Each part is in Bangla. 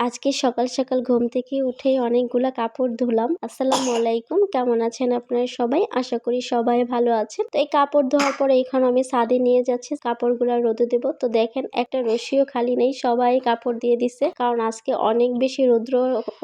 আজকে সকাল সকাল ঘুম থেকে উঠেই অনেকগুলা কাপড় ধুলাম। আসসালামু আলাইকুম, কেমন আছেন আপনারা সবাই? আশা করি সবাই ভালো আছেন। তো এই কাপড় ধোয়ার পরে এখন আমি ছাদে নিয়ে যাচ্ছি কাপড়গুলা রোদে দেব। তো দেখেন একটা রশিও খালি নেই, সবাই কাপড় দিয়ে দিছে, কারণ আজকে অনেক বেশি রৌদ্র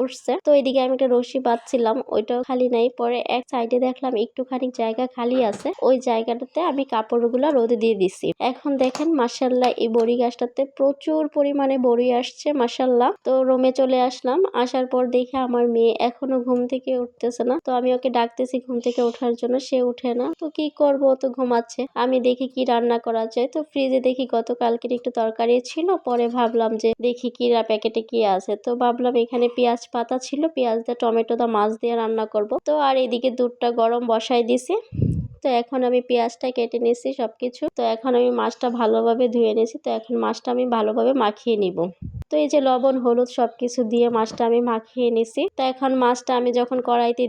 উঠছে। তো এদিকে আমি একটা রশি পাচ্ছিলাম, ওইটাও খালি নাই। পরে এক সাইডে দেখলাম একটুখানি জায়গা খালি আছে, ওই জায়গাটাতে আমি কাপড়গুলা রোদে দিয়ে দিছি। এখন দেখেন মাশাআল্লাহ এই বড়ি গাছটাতে প্রচুর পরিমাণে বড়ি আসছে মাশাআল্লাহ। তো রুমে চলে আসলাম, আসার পর দেখে আমার মেয়ে এখনো ঘুম থেকে উঠতেছে না। তো আমি ওকে ডাকতেছি ঘুম থেকে ওঠার জন্য, সে উঠে না। তো কি করব, ও তো ঘুমাচ্ছে। আমি দেখি কি রান্না করা যায়। তো ফ্রিজে দেখি গতকালকের একটু তরকারি ছিল, পরে ভাবলাম যে দেখি কি প্যাকেটে কি আছে। তো ভাবলাম এখানে পেঁয়াজ পাতা ছিল, পেঁয়াজ দিয়ে টমেটো দা মাছ দিয়ে রান্না করব। তো আর এদিকে দুধটা গরম বসাই দিছি। তো এখন আমি পেঁয়াজটা কেটে নিয়েছি সবকিছু। তো এখন আমি মাছটা ভালোভাবে ধুয়ে নিয়েছি। তো এখন মাছটা আমি ভালোভাবে মাখিয়ে নিব। তো এই যে লবণ হলুদ সবকিছু দিয়ে মাছটা আমি মাখিয়ে নিছি। তো এখন মাছটা আমি যখন কড়াইতে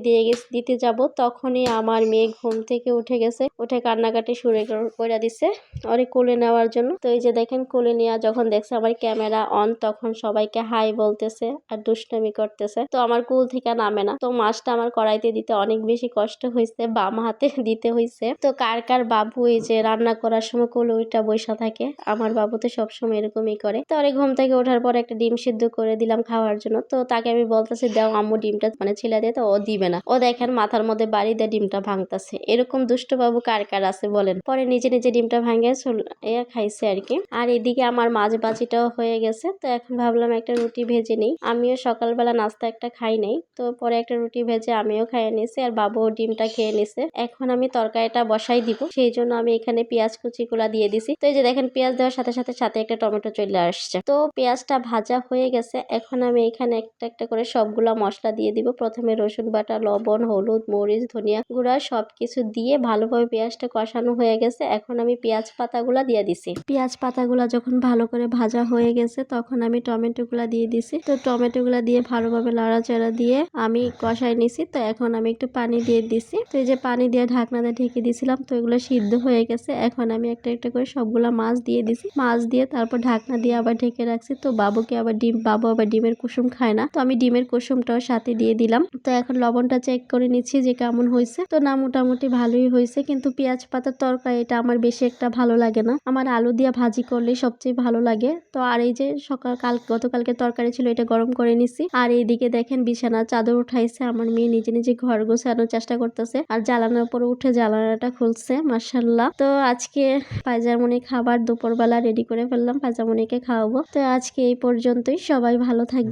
দিতে যাব, তখনই আমার মেয়ে ঘুম থেকে উঠে গেছে, উঠে কান্নাকাটি শুরু করে দিছে ওরে কোলে নেওয়ার জন্য। তো এই যে দেখেন কোলে নেওয়া যখন দেখছে আমার ক্যামেরা অন, তখন সবাইকে হাই বলতেছে আর দুষ্টামি করতেছে। তো আমার কুল থেকে নামে না। তো মাছটা আমার কড়াইতে দিতে অনেক বেশি কষ্ট হয়েছে, বাম হাতে দিতে হয়েছে। তো কার কার বাবু এই যে রান্না করার সময় কোলে ওইটা বসা থাকে, আমার বাবু তো সবসময় এরকমই করে। তো আরে ঘুম থেকে ওঠার পর একটা ডিম সিদ্ধ করে দিলাম খাওয়ার জন্য। তো তাকে আমি বলতেছি দাও আম্মু ডিমটা ছেলে দিয়ে, তো ও দিবে না। ও দেখেন মাথার মধ্যে বাড়ি দিয়ে ডিমটা ভাঙতেছে। এরকম দুষ্ট বাবু কার কার আছে বলেন? পরে নিজে নিজে ডিমটা ভাঙে খাইছে আর কি। আর এদিকে আমার মাছ বাজিটাও হয়ে গেছে। তো এখন ভাবলাম একটা রুটি ভেজে নেই। আমিও সকালবেলা নাস্তা একটা খাই নাই, তো পরে একটা রুটি ভেজে আমিও খাইয়ে নিয়েছি, আর বাবু ডিমটা খেয়ে নিছে। এখন আমি তরকারিটা বসাই দিব, সেই জন্য আমি এখানে পেঁয়াজ কুচিগুলা দিয়ে দিছি। তো এই যে দেখেন পেঁয়াজ দেওয়ার সাথে সাথে সাথে একটা টমেটো চলে আসছে। তো পেঁয়াজটা ভাজা হয়ে গেছে। এখন আমি এখানে একটা একটা করে সবগুলা মশলা দিয়ে দিব। প্রথমে রসুন বাটা, লবণ, হলুদ, মরিচ, ধনিয়া গুঁড়া সবকিছু দিয়ে ভালোভাবে পেঁয়াজটা কষানো হয়ে গেছে। এখন আমি পেঁয়াজ পাতাগুলা দিয়ে দিছি। পেঁয়াজ পাতাগুলা যখন ভালো করে ভাজা হয়ে গেছে, তখন আমি টমেটো গুলা দিয়ে দিছি। তো টমেটো গুলা দিয়ে ভালোভাবে নাড়াচাড়া দিয়ে আমি কষাই নিছি। তো এখন আমি একটু পানি দিয়ে দিছি। তো এই যে পানি দিয়ে ঢাকনা দিয়ে ঢেকে দিছিলাম, তো এগুলো সিদ্ধ হয়ে গেছে। এখন আমি একটা একটা করে সবগুলা মাছ দিয়ে দিছি। মাছ দিয়ে তারপর ঢাকনা দিয়ে আবার ঢেকে রাখছি। তো বাবু আবার ডিমের কুসুম খায় না, তো আমি ডিমের কুসুমটাও সাথে দিয়ে দিলাম। তো এখন লবণটা চেক করে নিচ্ছি যে কেমন হয়েছে। তো না, মোটামুটি ভালোই হয়েছে, কিন্তু পেঁয়াজ পাতার তরকারি এটা আমার বেশি একটা ভালো লাগে না। আমার আলু দিয়ে ভাজি করলে সবচেয়ে ভালো লাগে। তো আর এই যে গতকালকে তরকারি ছিল, এটা গরম করে নিছি। আর এইদিকে দেখেন বিছানা চাদর উঠাইছে আমার মেয়ে, নিজে নিজে ঘর গোছানোর চেষ্টা করতেছে, আর জ্বালানোর উপরে উঠে জ্বালানাটা খুলছে মাশাআল্লাহ। তো আজকে পায়জামনি খাবার দুপুরবেলা রেডি করে ফেললাম, পায়জামনিকে খাওয়াবো। তো আজকে এই পর্যন্তই, সবাই ভালো থাকবে।